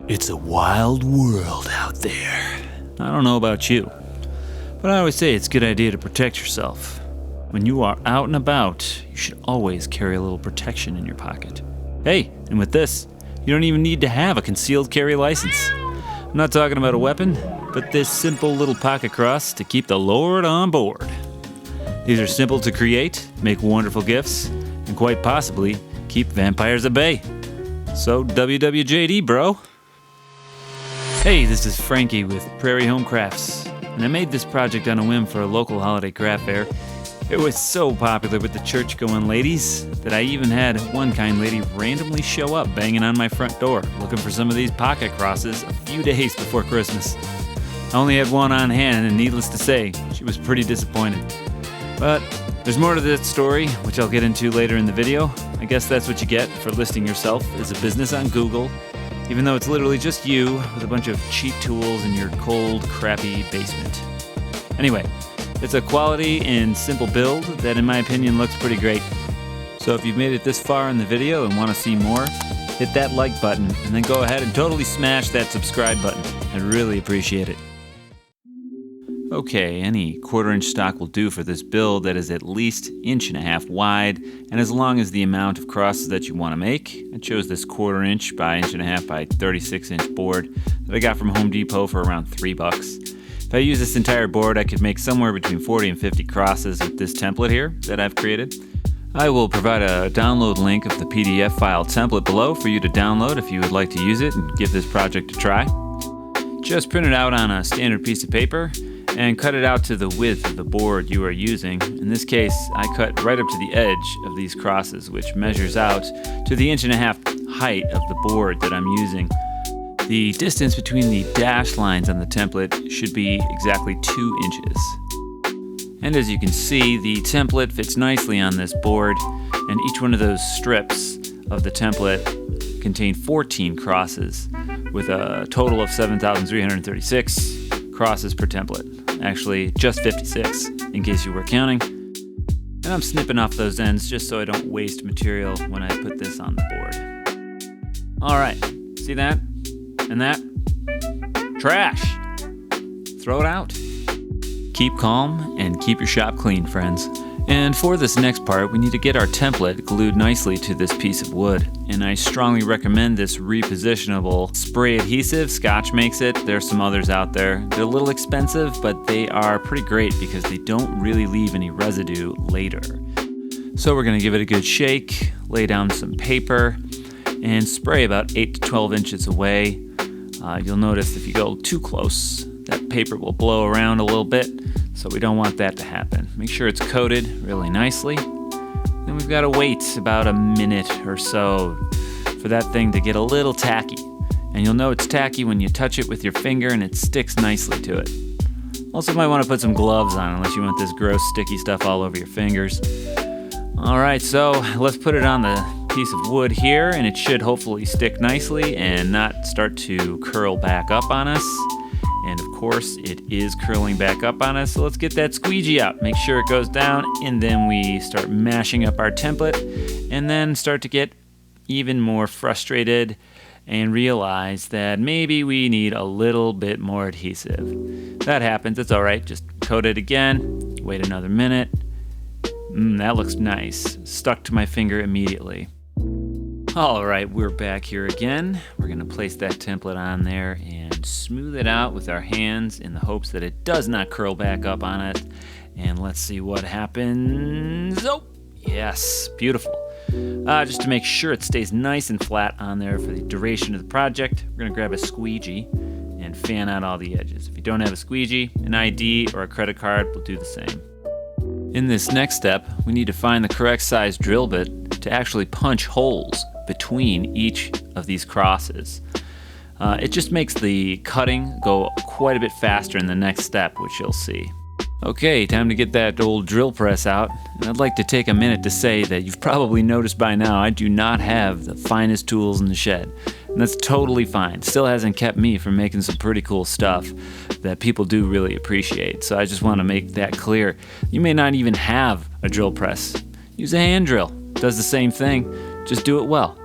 It's a wild world out there. I don't know about you, but I always say it's a good idea to protect yourself. When you are out and about, you should always carry a little protection in your pocket. Hey, and with this, you don't even need to have a concealed carry license. I'm not talking about a weapon, but this simple little pocket cross to keep the Lord on board. These are simple to create, make wonderful gifts, and quite possibly keep vampires at bay. So WWJD, bro. Hey, this is Frankie with Prairie Home Crafts, and I made this project on a whim for a local holiday craft fair. It was so popular with the church-going ladies that I even had one kind lady randomly show up banging on my front door looking for some of these pocket crosses a few days before Christmas. I only had one on hand, and needless to say, she was pretty disappointed. But there's more to that story, which I'll get into later in the video. I guess that's what you get for listing yourself as a business on Google, even though it's literally just you with a bunch of cheap tools in your cold, crappy basement. Anyway, it's a quality and simple build that in my opinion looks pretty great. So if you've made it this far in the video and want to see more, hit that like button and then go ahead and totally smash that subscribe button. I'd really appreciate it. Okay, any 1/4 inch stock will do for this build that is at least 1.5 inches wide and as long as the amount of crosses that you want to make. I chose this 1/4 inch by 1.5 inch by 36 inch board that I got from Home Depot for around $3. If I use this entire board, I could make somewhere between 40 and 50 crosses with this template here that I've created. I will provide a download link of the PDF file template below for you to download if you would like to use it and give this project a try. Just print it out on a standard piece of paper and cut it out to the width of the board you are using. In this case, I cut right up to the edge of these crosses, which measures out to the 1.5 inch height of the board that I'm using. The distance between the dash lines on the template should be exactly 2 inches. And as you can see, the template fits nicely on this board, and each one of those strips of the template contain 14 crosses, with a total of 7,336 crosses per template. Actually, just 56, in case you were counting. And I'm snipping off those ends just so I don't waste material when I put this on the board. Alright, see that? And that? Trash! Throw it out. Keep calm and keep your shop clean, friends. And for this next part, we need to get our template glued nicely to this piece of wood. And I strongly recommend this repositionable spray adhesive. Scotch makes it. There's some others out there. They're a little expensive, but they are pretty great because they don't really leave any residue later. So we're gonna give it a good shake, lay down some paper, and spray about 8 to 12 inches away. You'll notice if you go too close, that paper will blow around a little bit, so we don't want that to happen. Make sure it's coated really nicely. Then we've got to wait about a minute or so for that thing to get a little tacky. And you'll know it's tacky when you touch it with your finger and it sticks nicely to it. Also might want to put some gloves on unless you want this gross sticky stuff all over your fingers. Alright, so let's put it on the piece of wood here, and it should hopefully stick nicely and not start to curl back up on us. And of course, it is curling back up on us, so let's get that squeegee out. Make sure it goes down, and then we start mashing up our template, and then start to get even more frustrated and realize that maybe we need a little bit more adhesive. That happens, it's alright, just coat it again, wait another minute. That looks nice. Stuck to my finger immediately. Alright, we're back here again. We're going to place that template on there and smooth it out with our hands in the hopes that it does not curl back up on it. And let's see what happens. Oh, yes, beautiful. Just to make sure it stays nice and flat on there for the duration of the project, we're going to grab a squeegee and fan out all the edges. If you don't have a squeegee, an ID or a credit card will do the same. In this next step, we need to find the correct size drill bit to actually punch holes between each of these crosses. It just makes the cutting go quite a bit faster in the next step, which you'll see. Okay, time to get that old drill press out. And I'd like to take a minute to say that you've probably noticed by now I do not have the finest tools in the shed. And that's totally fine. Still hasn't kept me from making some pretty cool stuff that people do really appreciate. So I just want to make that clear. You may not even have a drill press. Use a hand drill. It does the same thing. Just do it well.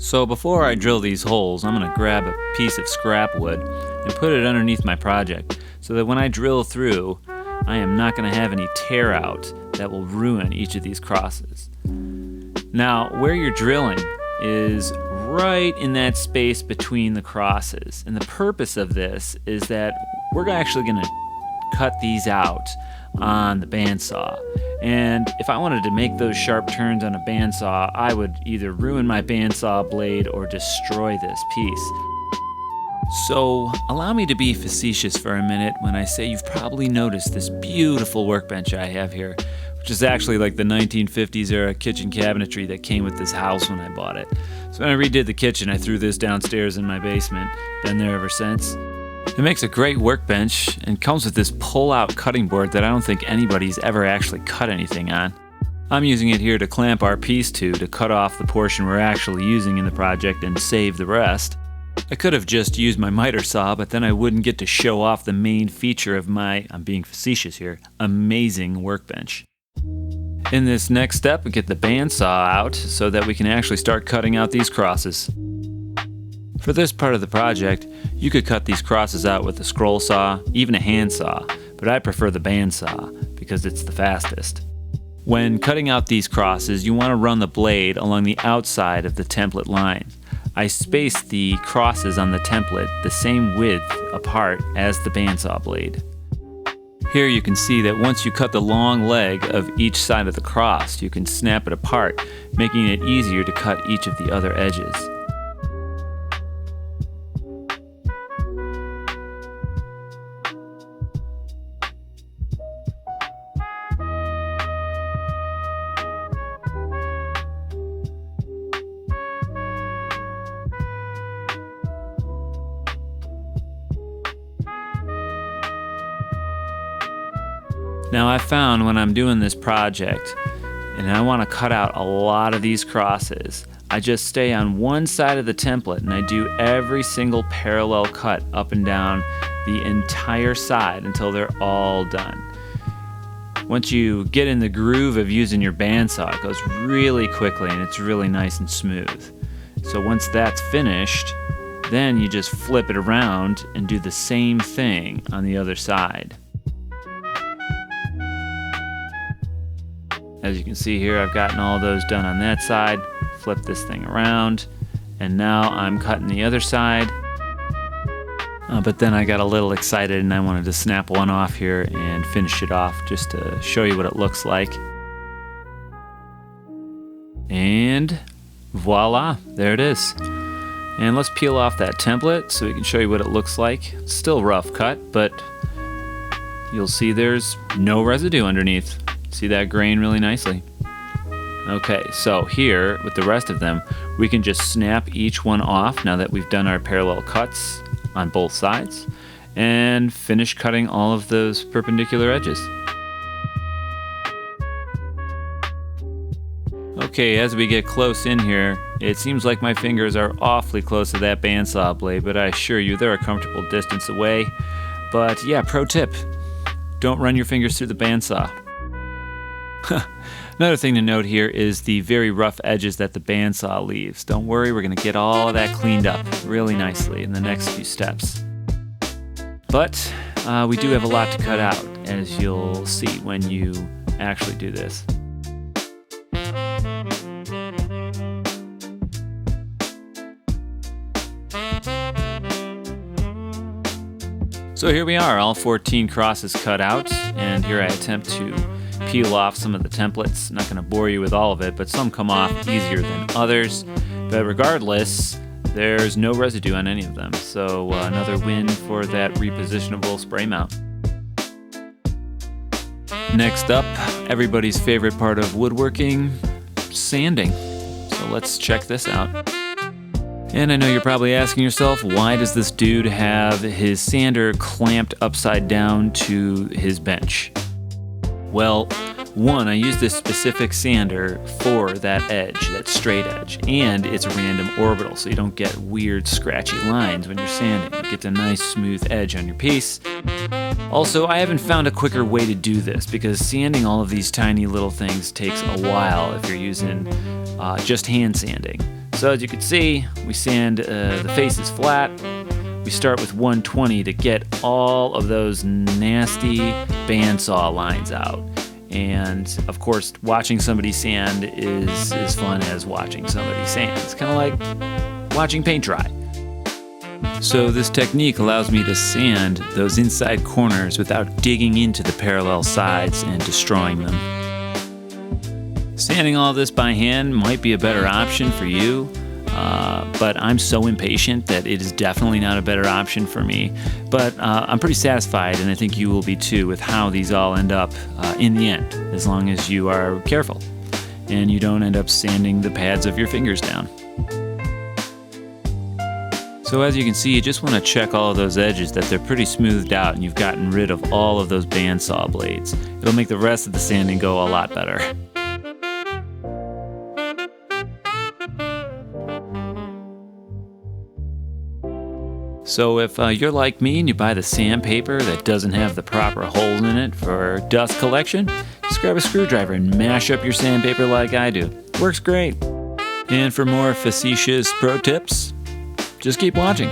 So before I drill these holes, I'm going to grab a piece of scrap wood and put it underneath my project so that when I drill through, I am not going to have any tear out that will ruin each of these crosses. Now, where you're drilling is right in that space between the crosses. And the purpose of this is that we're actually going to cut these out on the bandsaw. And if I wanted to make those sharp turns on a bandsaw, I would either ruin my bandsaw blade or destroy this piece. So allow me to be facetious for a minute when I say you've probably noticed this beautiful workbench I have here, which is actually like the 1950s era kitchen cabinetry that came with this house when I bought it. So when I redid the kitchen, I threw this downstairs in my basement. Been there ever since. It makes a great workbench and comes with this pull-out cutting board that I don't think anybody's ever actually cut anything on. I'm using it here to clamp our piece to cut off the portion we're actually using in the project and save the rest. I could have just used my miter saw, but then I wouldn't get to show off the main feature of my, I'm being facetious here, amazing workbench. In this next step, we get the bandsaw out so that we can actually start cutting out these crosses. For this part of the project, you could cut these crosses out with a scroll saw, even a hand saw, but I prefer the bandsaw because it's the fastest. When cutting out these crosses, you want to run the blade along the outside of the template line. I spaced the crosses on the template the same width apart as the bandsaw blade. Here you can see that once you cut the long leg of each side of the cross, you can snap it apart, making it easier to cut each of the other edges. Now I found when I'm doing this project and I want to cut out a lot of these crosses, I just stay on one side of the template and I do every single parallel cut up and down the entire side until they're all done. Once you get in the groove of using your bandsaw, it goes really quickly and it's really nice and smooth. So once that's finished, then you just flip it around and do the same thing on the other side. As you can see here, I've gotten all those done on that side. Flip this thing around, and now I'm cutting the other side. But then I got a little excited and I wanted to snap one off here and finish it off just to show you what it looks like. And voila, there it is. And let's peel off that template so we can show you what it looks like. It's still rough cut, but you'll see there's no residue underneath. See that grain really nicely? Okay, so here with the rest of them, we can just snap each one off now that we've done our parallel cuts on both sides and finish cutting all of those perpendicular edges. Okay, as we get close in here, it seems like my fingers are awfully close to that bandsaw blade, but I assure you they're a comfortable distance away. But yeah, pro tip, don't run your fingers through the bandsaw. Another thing to note here is the very rough edges that the bandsaw leaves. Don't worry, we're going to get all of that cleaned up really nicely in the next few steps. But we do have a lot to cut out, as you'll see when you actually do this. So here we are, all 14 crosses cut out, and here I attempt to peel off some of the templates. I'm not going to bore you with all of it, but some come off easier than others. But regardless, there's no residue on any of them. So another win for that repositionable spray mount. Next up, everybody's favorite part of woodworking, sanding. So let's check this out. And I know you're probably asking yourself, why does this dude have his sander clamped upside down to his bench? Well, one, I use this specific sander for that edge, that straight edge, and it's a random orbital, so you don't get weird scratchy lines when you're sanding. You get a nice smooth edge on your piece. Also, I haven't found a quicker way to do this because sanding all of these tiny little things takes a while if you're using just hand sanding. So as you can see, we sand the faces flat. We start with 120 to get all of those nasty bandsaw lines out. And of course, watching somebody sand is as fun as watching somebody sand. It's kind of like watching paint dry. So this technique allows me to sand those inside corners without digging into the parallel sides and destroying them. Sanding all this by hand might be a better option for you, but I'm so impatient that it is definitely not a better option for me. But I'm pretty satisfied, and I think you will be too, with how these all end up in the end, as long as you are careful and you don't end up sanding the pads of your fingers down. So as you can see, you just want to check all of those edges that they're pretty smoothed out and you've gotten rid of all of those bandsaw blades. It'll make the rest of the sanding go a lot better. So if you're like me and you buy the sandpaper that doesn't have the proper holes in it for dust collection, just grab a screwdriver and mash up your sandpaper like I do. Works great. And for more facetious pro tips, just keep watching.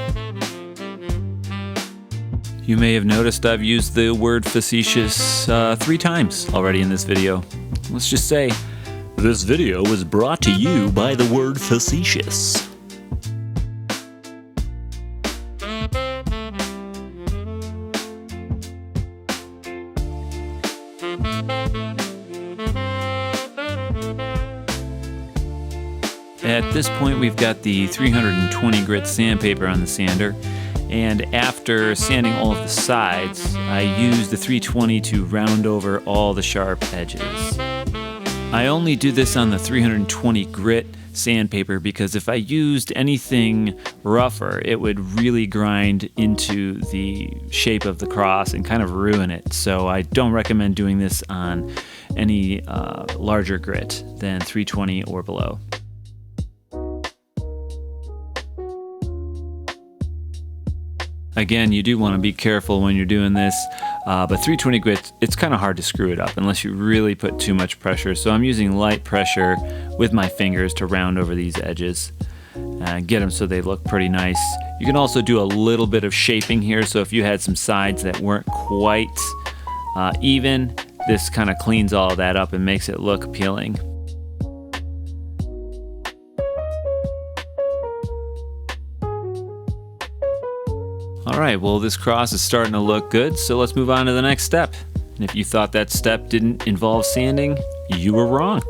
You may have noticed I've used the word facetious 3 times already in this video. Let's just say, this video was brought to you by the word facetious. At this point, we've got the 320 grit sandpaper on the sander, and after sanding all of the sides, I used the 320 to round over all the sharp edges. I only do this on the 320 grit sandpaper because if I used anything rougher, it would really grind into the shape of the cross and kind of ruin it. So I don't recommend doing this on any larger grit than 320 or below. Again, you do want to be careful when you're doing this, but 320 grit, it's kind of hard to screw it up unless you really put too much pressure. So I'm using light pressure with my fingers to round over these edges and get them so they look pretty nice. You can also do a little bit of shaping here, so if you had some sides that weren't quite even, this kind of cleans all of that up and makes it look appealing. Alright, well this cross is starting to look good, so let's move on to the next step. And if you thought that step didn't involve sanding, you were wrong.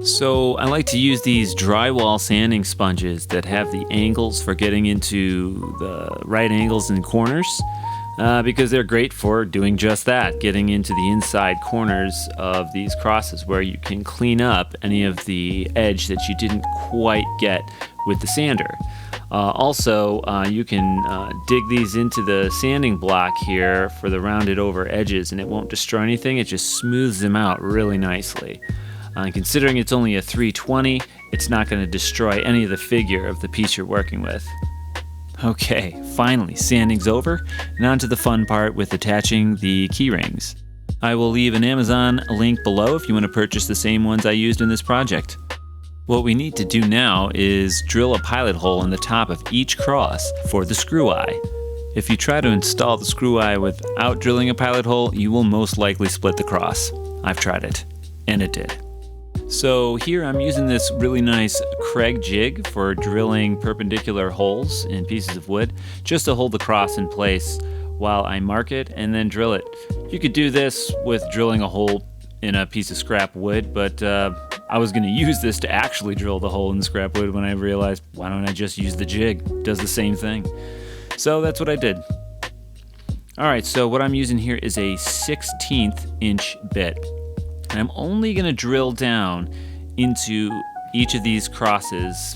So I like to use these drywall sanding sponges that have the angles for getting into the right angles and corners, because they're great for doing just that, getting into the inside corners of these crosses where you can clean up any of the edge that you didn't quite get with the sander. Also, you can dig these into the sanding block here for the rounded over edges, and it won't destroy anything. It just smooths them out really nicely. Considering it's only a 320, it's not going to destroy any of the figure of the piece you're working with. Okay, finally, sanding's over, and on to the fun part with attaching the key rings. I will leave an Amazon link below if you want to purchase the same ones I used in this project. What we need to do now is drill a pilot hole in the top of each cross for the screw eye. If you try to install the screw eye without drilling a pilot hole, you will most likely split the cross. I've tried it, and it did. So here I'm using this really nice Craig jig for drilling perpendicular holes in pieces of wood, just to hold the cross in place while I mark it and then drill it. You could do this with drilling a hole in a piece of scrap wood, but I was going to use this to actually drill the hole in the scrap wood when I realized, why don't I just use the jig? It does the same thing. So that's what I did. Alright, so what I'm using here is a 1/16 inch bit. And I'm only going to drill down into each of these crosses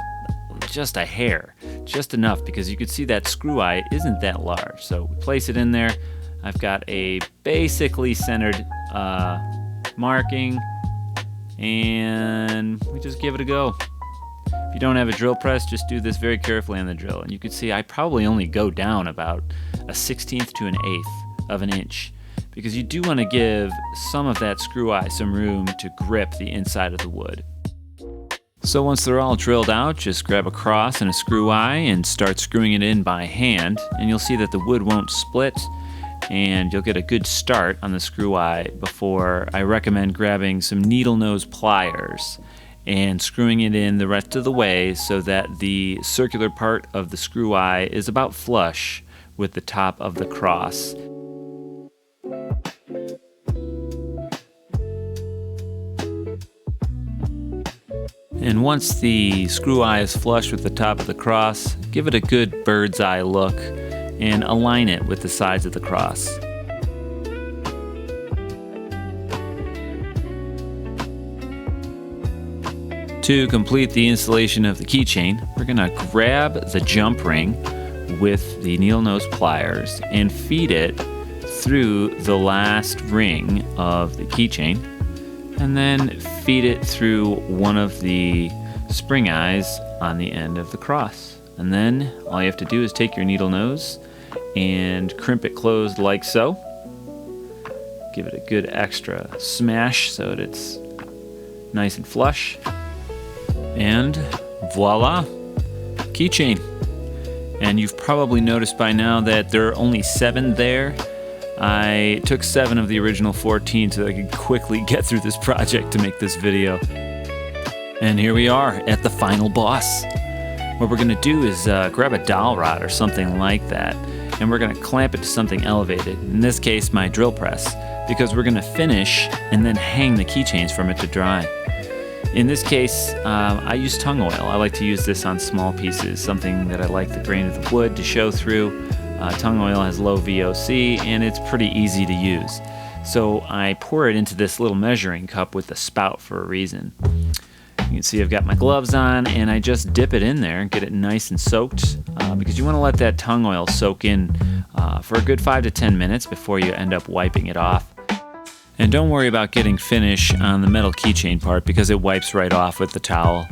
just a hair, just enough, because you can see that screw eye isn't that large. So we place it in there. I've got a basically centered marking, and we just give it a go. If you don't have a drill press, just do this very carefully on the drill, and you can see I probably only go down about a 1/16 to an 1/8 of an inch, because you do want to give some of that screw eye some room to grip the inside of the wood. So once they're all drilled out, just grab a cross and a screw eye and start screwing it in by hand, and you'll see that the wood won't split and you'll get a good start on the screw eye before I recommend grabbing some needle nose pliers and screwing it in the rest of the way so that the circular part of the screw eye is about flush with the top of the cross. And once the screw eye is flush with the top of the cross, give it a good bird's eye look and align it with the sides of the cross. To complete the installation of the keychain, we're going to grab the jump ring with the needle nose pliers and feed it through the last ring of the keychain, and then feed it through one of the spring eyes on the end of the cross. And then all you have to do is take your needle nose and crimp it closed like so. Give it a good extra smash so that it's nice and flush. And voila, keychain. And you've probably noticed by now that there are only 7 there. I took 7 of the original 14 so that I could quickly get through this project to make this video. And here we are at the final boss. What we're gonna do is grab a dowel rod or something like that, and we're gonna clamp it to something elevated, in this case my drill press, because we're gonna finish and then hang the keychains from it to dry. In this case, I use Tung Oil. I like to use this on small pieces, something that I like the grain of the wood to show through. Tung Oil has low VOC and it's pretty easy to use. So I pour it into this little measuring cup with the spout for a reason. You can see I've got my gloves on and I just dip it in there and get it nice and soaked because you want to let that Tung Oil soak in for a good 5 to 10 minutes before you end up wiping it off. And don't worry about getting finish on the metal keychain part because it wipes right off with the towel.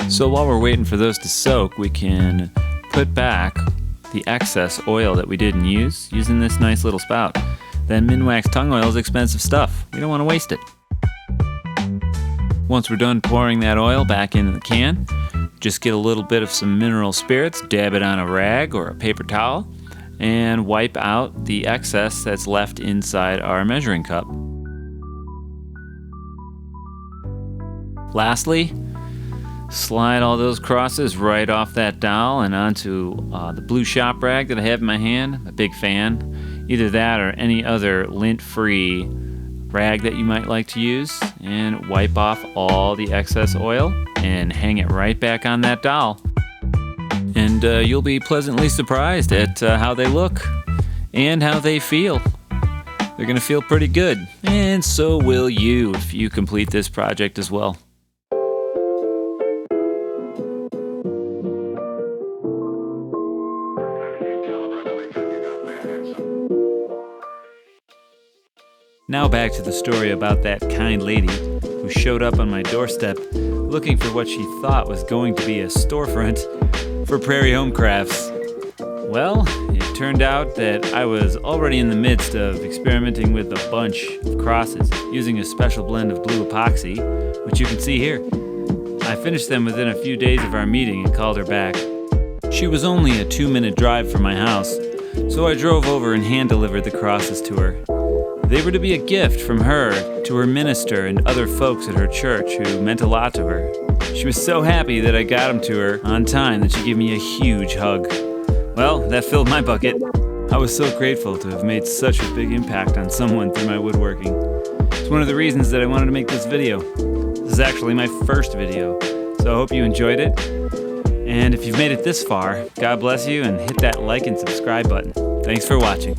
So while we're waiting for those to soak, we can put back the excess oil that we didn't use using this nice little spout. Then Minwax Tung Oil is expensive stuff. We don't want to waste it. Once we're done pouring that oil back into the can, just get a little bit of some mineral spirits, dab it on a rag or a paper towel, and wipe out the excess that's left inside our measuring cup. Lastly, slide all those crosses right off that dowel and onto the blue shop rag that I have in my hand. I'm a big fan. Either that or any other lint-free rag that you might like to use, and wipe off all the excess oil and hang it right back on that dowel. And you'll be pleasantly surprised at how they look and how they feel. They're gonna feel pretty good, and so will you if you complete this project as well. Now back to the story about that kind lady who showed up on my doorstep looking for what she thought was going to be a storefront for Prairie Home Crafts. Well, it turned out that I was already in the midst of experimenting with a bunch of crosses using a special blend of blue epoxy, which you can see here. I finished them within a few days of our meeting and called her back. She was only a 2-minute drive from my house, so I drove over and hand-delivered the crosses to her. They were to be a gift from her to her minister and other folks at her church who meant a lot to her. She was so happy that I got them to her on time that she gave me a huge hug. Well, that filled my bucket. I was so grateful to have made such a big impact on someone through my woodworking. It's one of the reasons that I wanted to make this video. This is actually my first video, so I hope you enjoyed it. And if you've made it this far, God bless you and hit that like and subscribe button. Thanks for watching.